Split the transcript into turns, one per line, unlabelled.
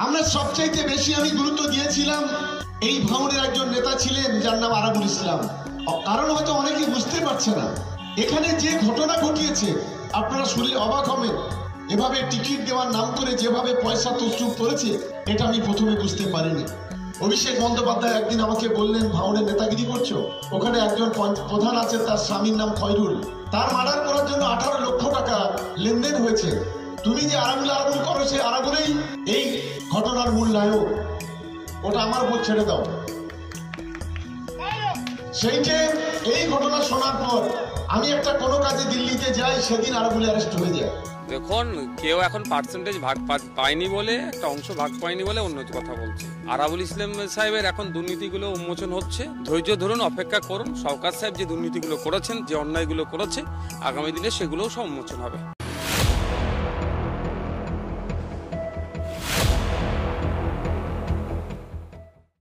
আমরা সবচাইতে বেশি আমি গুরুত্ব দিয়েছিলাম এই ভাঙনের একজন নেতা ছিলেন যার নাম আরাবুল ইসলাম। কারণ হয়তো অনেকেই বুঝতে পারছে না, এখানে যে ঘটনা ঘটিয়েছে আপনারা শুনে অবাক হবেন। এভাবে টিকিট দেওয়ার নাম করে যেভাবে পয়সা তসরুপ করেছে এটা আমি প্রথমে বুঝতে পারিনি। অভিষেক বন্দ্যোপাধ্যায় একদিন আমাকে বললেন, ভাঙনের নেতাগিরি করছো, ওখানে একজন প্রধান আছে, তার স্বামীর নাম খয়রুল, তার মার্ডার করার জন্য 18 লক্ষ টাকা লেনদেন হয়েছে। তুমি যে আরাবুল করো, সে আরাবুলেই এই ঘটনার মূল নায়ক, ওটা আমার উপর ছেড়ে দাও। সেইটে এই ঘটনা শোনার পর আমি একটা কোনো কাজে দিল্লিতে যাই, সেদিন আরাবুল অ্যারেস্ট হয়ে যায়।
দেখুন, কেউ এখন পার্সেন্টেজ ভাগ পায়নি বলে, একটা অংশ ভাগ পায়নি বলে অন্য কথা বলছে। আরাবুল ইসলাম সাহেবের এখন দুর্নীতিগুলো উন্মোচন হচ্ছে, ধৈর্য ধরুন, অপেক্ষা করুন। সরকার সাহেব যে দুর্নীতিগুলো করেছেন, যে অন্যায়গুলো করেছে, আগামী দিনে সেগুলোও সব উন্মোচন হবে।